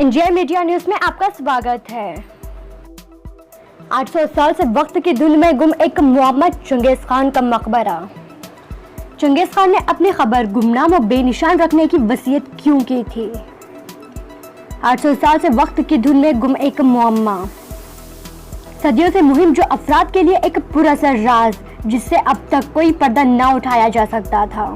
India media news में आपका स्वागत है। 800 साल से वक्त की धुन में गुम एक मुअम्मा चंगेज खान का मकबरा। चंगेज खान ने अपनी खबर गुमनाम और बेनिशान रखने की वसीयत क्यों की थी? 800 साल से वक्त की धुन में गुम एक मुअम्मा, सदियों से मुहिम जो अफराद के लिए एक पुरअसर राज जिससे अब तक कोई पर्दा न उठाया जा सकता था।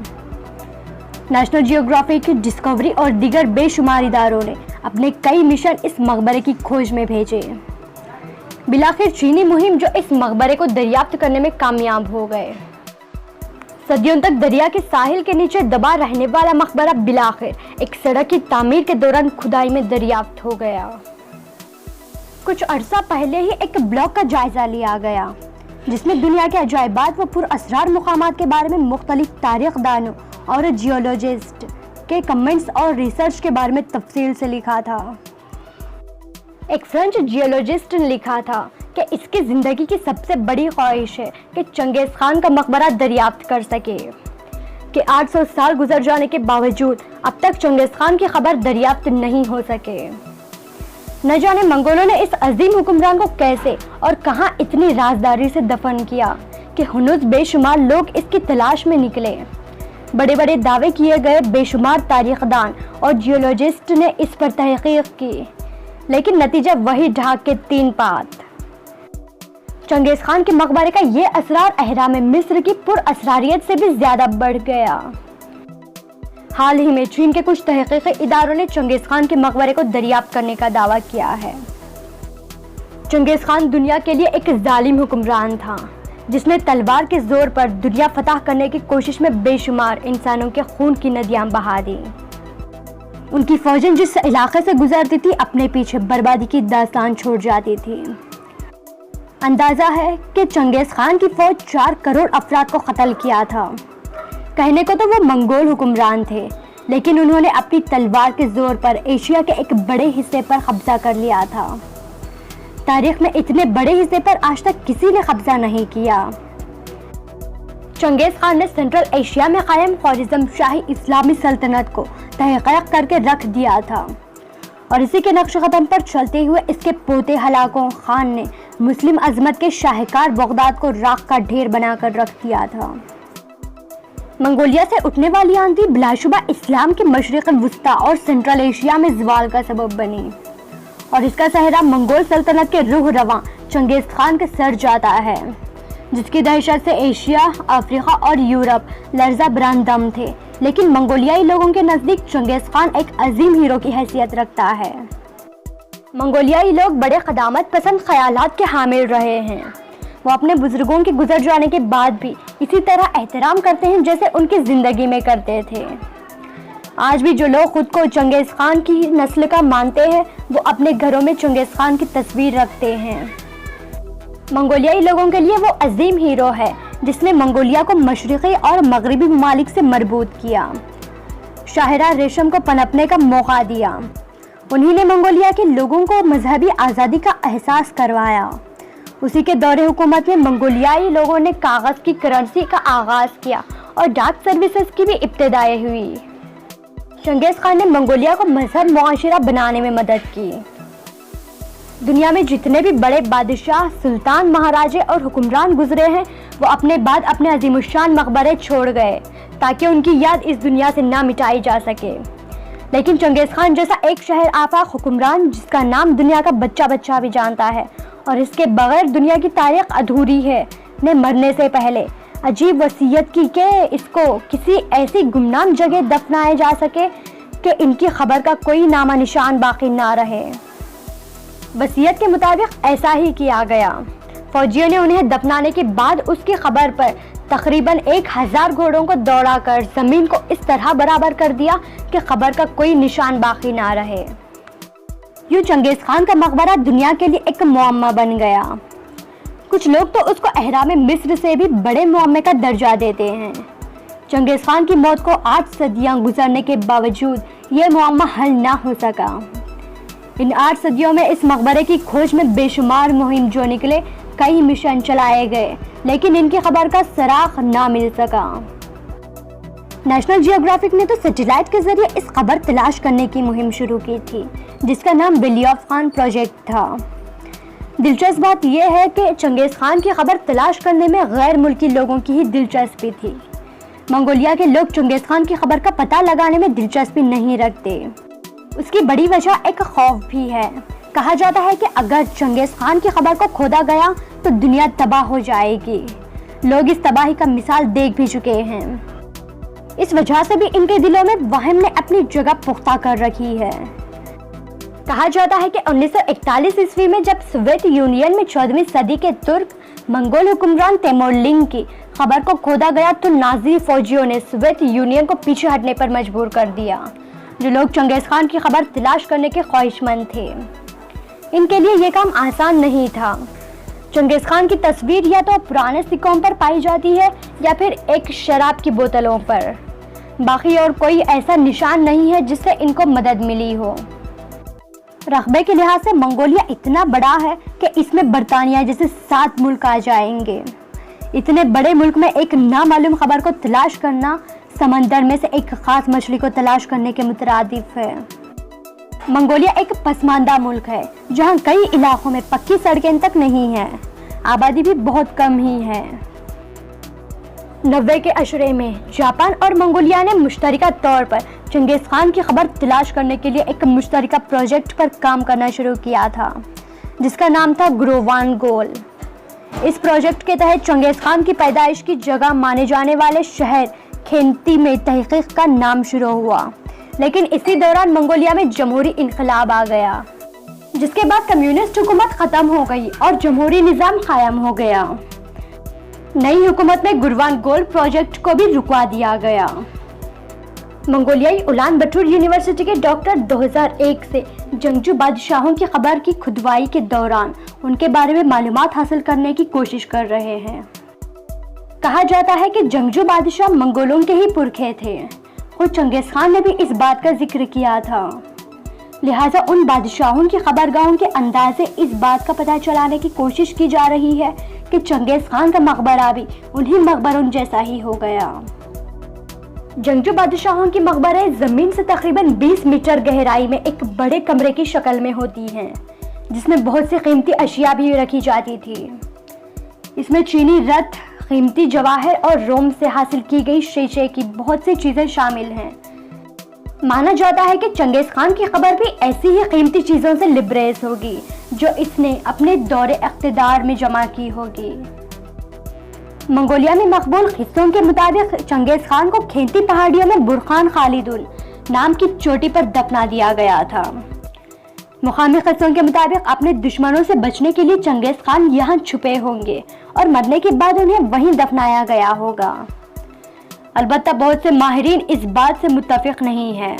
नेशनल जियोग्राफिक, डिस्कवरी और दीगर बेशुमार इदारों ने अपने कई मिशन इस मकबरे की खोज में भेजे। बिलाखिर चीनी मुहिम जो इस मकबरे को दरियाफ्त करने में कामयाब हो गए। सदियों तक दरिया के साहिल के नीचे दबा रहने वाला मकबरा बिलाखिर एक सड़क की तामीर के दौरान खुदाई में दरियाफ्त हो गया। कुछ अरसा पहले ही एक ब्लॉग का जायजा लिया गया जिसमें दुनिया के अजायबात व पुरअसरार मुकामात के बारे में मुख्तलिफ तारीखदानों और जियोलॉजिस्ट के कमेंट्स और रिसर्च के बारे में तफसील से लिखा था। एक फ्रेंच जियोलॉजिस्ट ने लिखा था कि इसकी ज़िंदगी की सबसे बड़ी ख्वाहिश है कि चंगेज़ खान का मकबरा दरियाफ्त कर सके, कि 800 साल गुजर जाने के बावजूद अब तक चंगेज़ खान की खबर दरियाफ्त नहीं हो सके। न जाने मंगोलों ने इस अजीम हुक्मरान को कैसे और कहां इतनी राजदारी से दफन किया कि हुनूस बेशुमार लोग इसकी तलाश में निकले। बड़े बड़े दावे किए गए, बेशुमार तारीखदान और जियोलॉजिस्ट ने इस पर तहकीक की, लेकिन नतीजा वही ढाक के तीन पात। चंगेज़ खान के मकबरे का ये असरार अहराम मिस्र की पुरअसरारियत से भी ज्यादा बढ़ गया। हाल ही में चीन के कुछ तहकीकी इदारों ने चंगेज़ खान के मकबरे को दरियाफ्त करने का दावा किया है। चंगेज़ खान दुनिया के लिए एक जालिम हुक्मरान था जिसने तलवार के जोर पर दुनिया फतह करने की कोशिश में बेशुमार इंसानों के खून की नदियां बहा दी। उनकी फौजें जिस इलाके से गुजरती थी अपने पीछे बर्बादी की दास्तान छोड़ जाती थी। अंदाजा है कि चंगेज़ खान की फौज 4 करोड़ अफराद को कत्ल किया था। कहने को तो वो मंगोल हुक्मरान थे, लेकिन उन्होंने अपनी तलवार के जोर पर एशिया के एक बड़े हिस्से पर कब्जा कर लिया था। तारीख में इतने बड़े हिस्से पर आज तक किसी ने कब्जा नहीं किया। चंगेज़ खान ने सेंट्रल एशिया में कायम ख्वारिज़म शाही इस्लामी सल्तनत को तहक़ीक़ करके रख दिया था और इसी के नक्श कदम पर चलते हुए इसके पोते हलाकों खान ने मुस्लिम अजमत के शाहकार बगदाद को राख का ढेर बनाकर रख दिया था। मंगोलिया से उठने वाली आंधी बिलाशुबा इस्लाम के मशरिक़ वुस्ता और सेंट्रल एशिया में ज़वाल का सबब बनी और इसका सहरा मंगोल सल्तनत के रूह रवां चंगेज़ खान के सर जाता है, जिसकी दहशत से एशिया, अफ्रीका और यूरोप लर्जा बरांदम थे। लेकिन मंगोलियाई लोगों के नज़दीक चंगेज़ खान एक अजीम हीरो की हैसियत रखता है। मंगोलियाई लोग बड़े क़दामत पसंद ख़यालात के हामिल रहे हैं। वो अपने बुजुर्गों के गुजर जाने के बाद भी इसी तरह एहतराम करते हैं जैसे उनकी ज़िंदगी में करते थे। आज भी जो लोग खुद को चंगेज़ खान की नस्ल का मानते हैं वो अपने घरों में चंगेज़ खान की तस्वीर रखते हैं। मंगोलियाई लोगों के लिए वो अजीम हीरो है जिसने मंगोलिया को मशरिक़ी और मगरबी ममालिक से मरबूत किया, शाहरा रेशम को पनपने का मौका दिया। उन्हीं ने मंगोलिया के लोगों को मजहबी आज़ादी का एहसास करवाया। उसी के दौरे हुकूमत में मंगोलियाई लोगों ने कागज़ की करेंसी का आगाज़ किया और डाक सर्विसेज की भी इब्तिदाई हुई। चंगेज़ खान ने मंगोलिया को मजहब मुआशरा बनाने में मदद की। दुनिया में जितने भी बड़े बादशाह, सुल्तान, महाराजे और हुक्मरान गुजरे हैं वो अपने बाद अपने अजीमुशान मकबरे छोड़ गए ताकि उनकी याद इस दुनिया से ना मिटाई जा सके। लेकिन चंगेज़ खान जैसा एक शहर आफाक हुक्मरान जिसका नाम दुनिया का बच्चा बच्चा भी जानता है और इसके बगैर दुनिया की तारीख अधूरी है, ने मरने से पहले अजीब वसीयत की कि इसको किसी ऐसी गुमनाम जगह दफनाया जा सके कि इनकी खबर का कोई नामा निशान बाकी ना रहे। वसीयत के मुताबिक ऐसा ही किया गया। फौजियों ने उन्हें दफनाने के बाद उसकी खबर पर तकरीबन 1000 घोड़ों को दौड़ाकर जमीन को इस तरह बराबर कर दिया कि खबर का कोई निशान बाकी ना रहे। यूं चंगेज़ खान का मकबरा दुनिया के लिए एक मुअम्मा बन गया। कुछ लोग तो उसको अहराम मिस्र से भी बड़े मुअम्मे का दर्जा देते हैं। चंगेज़ खान की मौत को 8 सदियां गुजरने के बावजूद ये मुअम्मा हल ना हो सका। इन 8 सदियों में इस मकबरे की खोज में बेशुमार मुहिम जो निकले, कई मिशन चलाए गए, लेकिन इनकी खबर का सराख ना मिल सका। نیشنل جیوگرافک نے تو سیٹلائٹ کے ذریعے اس خبر تلاش کرنے کی مہم شروع کی تھی جس کا نام ولی آف خان پروجیکٹ تھا۔ دلچسپ بات یہ ہے کہ چنگیز خان کی خبر تلاش کرنے میں غیر ملکی لوگوں کی ہی دلچسپی تھی۔ منگولیا کے لوگ چنگیز خان کی خبر کا پتہ لگانے میں دلچسپی نہیں رکھتے۔ اس کی بڑی وجہ ایک خوف بھی ہے۔ کہا جاتا ہے کہ اگر چنگیز خان کی خبر کو کھودا گیا تو دنیا تباہ ہو جائے گی۔ لوگ اس تباہی کا مثال دیکھ بھی چکے ہیں۔ اس وجہ سے بھی ان کے دلوں میں وہم نے اپنی جگہ پختہ کر رکھی ہے۔ کہا جاتا ہے کہ 1941 عیسوی میں جب سوویت یونین میں 14ویں صدی کے ترک منگول حکمران تیمور لنگ کی خبر کو کھودا گیا تو نازی فوجیوں نے سوویت یونین کو پیچھے ہٹنے پر مجبور کر دیا۔ جو لوگ چنگیز خان کی خبر تلاش کرنے کے خواہش مند تھے، ان کے لیے یہ کام آسان نہیں تھا۔ چنگیز خان کی تصویر یا تو پرانے سکوں پر پائی جاتی ہے یا پھر ایک شراب کی بوتلوں پر۔ باقی اور کوئی ایسا نشان نہیں ہے جس سے ان کو مدد ملی ہو۔ رقبے کے لحاظ سے منگولیا اتنا بڑا ہے کہ اس میں برطانیہ جیسے 7 ملک آ جائیں گے۔ اتنے بڑے ملک میں ایک نامعلوم خبر کو تلاش کرنا سمندر میں سے ایک خاص مچھلی کو تلاش کرنے کے مترادف ہے۔ منگولیا ایک پسماندہ ملک ہے جہاں کئی علاقوں میں پکی سڑکیں تک نہیں ہیں، آبادی بھی بہت کم ہی ہے۔ 90 کے عشرے میں جاپان اور منگولیا نے مشترکہ طور پر چنگیز خان کی خبر تلاش کرنے کے لیے ایک مشترکہ پروجیکٹ پر کام کرنا شروع کیا تھا جس کا نام تھا گرووان گول۔ اس پروجیکٹ کے تحت چنگیز خان کی پیدائش کی جگہ مانے جانے والے شہر کھینتی میں تحقیق کا نام شروع ہوا، لیکن اسی دوران منگولیا میں جمہوری انقلاب آ گیا جس کے بعد کمیونسٹ حکومت ختم ہو گئی اور جمہوری نظام قائم ہو گیا۔ نئی حکومت میں گرووان گول پروجیکٹ کو بھی رکوا دیا گیا۔ منگولیائی اولان بٹور یونیورسٹی کے ڈاکٹر 2001 سے جنگجو بادشاہوں کی خبر کی کھدوائی کے دوران ان کے بارے میں معلومات حاصل کرنے کی کوشش کر رہے ہیں۔ کہا جاتا ہے کہ جنگجو بادشاہ منگولوں کے ہی پرکھے تھے۔ خود چنگیز خان نے بھی اس بات کا ذکر کیا تھا، لہٰذا ان بادشاہوں کی خبرگاہوں کے انداز سے اس بات کا پتہ چلانے کی کوشش کی جا رہی ہے کہ چنگیز خان کا مقبرہ بھی انہی مقبروں جیسا ہی ہو گیا۔ جنگجو بادشاہوں کی مقبرے زمین سے تقریباً 20 میٹر گہرائی میں ایک بڑے کمرے کی شکل میں ہوتی ہیں جس میں بہت سی قیمتی اشیاء بھی رکھی جاتی تھی۔ اس میں چینی رتھ، قیمتی جواہر اور روم سے حاصل کی گئی شیشے کی بہت سی چیزیں شامل ہیں۔ مانا جاتا ہے کہ چنگیز خان کی خبر بھی ایسی ہی قیمتی چیزوں سے لبریز ہوگی جو اس نے اپنے دور اقتدار میں جمع کی ہوگی۔ منگولیا میں مقبول قصوں کے مطابق چنگیز خان کو کھینتی پہاڑیوں میں برخان خالدون نام کی چوٹی پر دفنا دیا گیا تھا۔ مقامی قصوں کے مطابق اپنے دشمنوں سے بچنے کے لیے چنگیز خان یہاں چھپے ہوں گے اور مرنے کے بعد انہیں وہیں دفنایا گیا ہوگا۔ البتہ بہت سے ماہرین اس بات سے متفق نہیں ہیں۔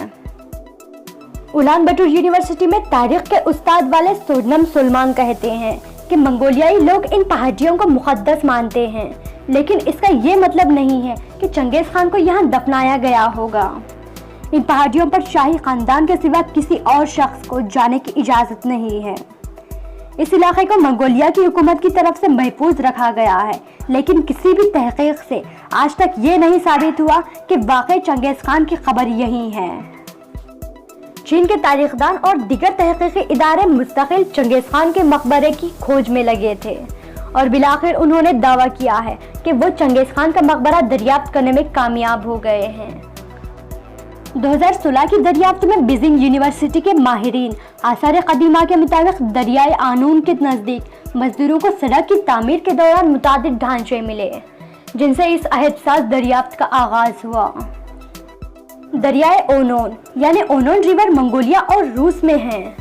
اولان بٹور یونیورسٹی میں تاریخ کے استاد والے سورنم سلمان کہتے ہیں کہ منگولیائی لوگ ان پہاڑیوں کو مقدس مانتے ہیں، لیکن اس کا یہ مطلب نہیں ہے کہ چنگیز خان کو یہاں دفنایا گیا ہوگا۔ ان پہاڑیوں پر شاہی خاندان کے سوا کسی اور شخص کو جانے کی اجازت نہیں ہے۔ اس علاقے کو منگولیا کی حکومت کی طرف سے محفوظ رکھا گیا ہے، لیکن کسی بھی تحقیق سے آج تک یہ نہیں ثابت ہوا کہ واقعی چنگیز خان کی خبر یہی ہے۔ چین کے تاریخ دان اور دیگر تحقیقی ادارے مستقل چنگیز خان کے مقبرے کی کھوج میں لگے تھے اور بالآخر انہوں نے دعویٰ کیا ہے کہ وہ چنگیز خان کا مقبرہ دریافت کرنے میں کامیاب ہو گئے ہیں۔ 2016 کی دریافت میں بیجنگ یونیورسٹی کے ماہرین آثار قدیمہ کے مطابق دریائے آنون کے نزدیک مزدوروں کو سڑک کی تعمیر کے دوران متعدد ڈھانچے ملے جن سے اس عہد ساز دریافت کا آغاز ہوا۔ دریائے اونون یعنی اونون ریور منگولیا اور روس میں ہے۔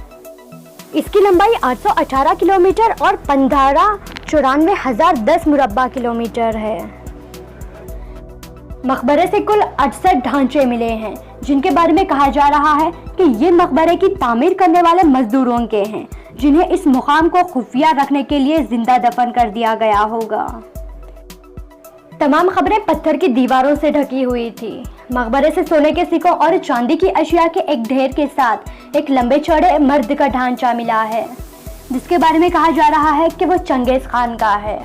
اس کی لمبائی 818 کلومیٹر اور 15,94,010 مربع کلومیٹر ہے۔ مقبرے سے کل 68 ڈھانچے ملے ہیں جن کے بارے میں کہا جا رہا ہے کہ یہ مقبرے کی تعمیر کرنے والے مزدوروں کے ہیں جنہیں اس مقام کو خفیہ رکھنے کے لیے زندہ دفن کر دیا گیا ہوگا۔ تمام قبریں پتھر کی دیواروں سے ڈھکی ہوئی تھی۔ مقبرے سے سونے کے سکوں اور چاندی کی اشیاء کے ایک ڈھیر کے ساتھ ایک لمبے چوڑے مرد کا ڈھانچہ ملا ہے جس کے بارے میں کہا جا رہا ہے کہ وہ چنگیز خان کا ہے۔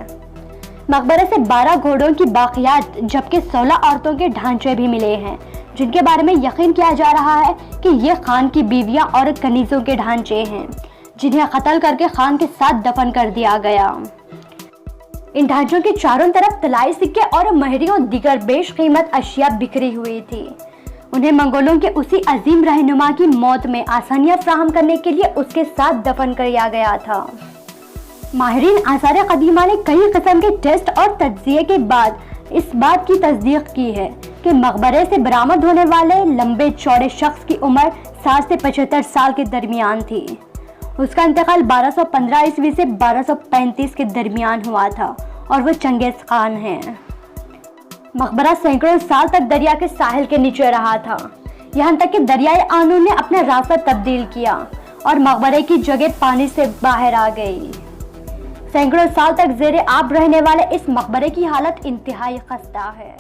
मकबरे से 12 घोड़ों की बाकियात जबकि 16 औरतों के ढांचे भी मिले हैं, जिनके बारे में यकीन किया जा रहा है कि ये खान की बीवियां और कनीजों के ढांचे हैं, जिन्हें कत्ल करके खान के साथ दफन कर दिया गया। इन ढांचों के चारों तरफ तलाई सिक्के और महरी और दीगर बेशकीमत अशिया बिखरी हुई थी। उन्हें मंगोलों के उसी अजीम रहनुमा की मौत में आसानियां फराहम करने के लिए उसके साथ दफन किया गया था। माहिरीन आसार कदीमा ने कई किस्म के टेस्ट और तज्जिये के बाद इस बात की तस्दीक की है कि मकबरे से बरामद होने वाले लंबे चौड़े शख्स की उम्र 60 से 75 साल के दरमियान थी। उसका इंतकाल 1215 ईस्वी से 1235 के दरमियान हुआ था और वो चंगेज खान हैं। मकबरा सैकड़ों साल तक दरिया के साहिल के नीचे रहा था, यहाँ तक कि दरियाई आनू ने अपना रास्ता तब्दील किया और मकबरे की जगह पानी से बाहर आ गई। सैकड़ों साल तक ज़ेरे आब रहने वाले इस मकबरे की हालत इंतहाई खस्ता है।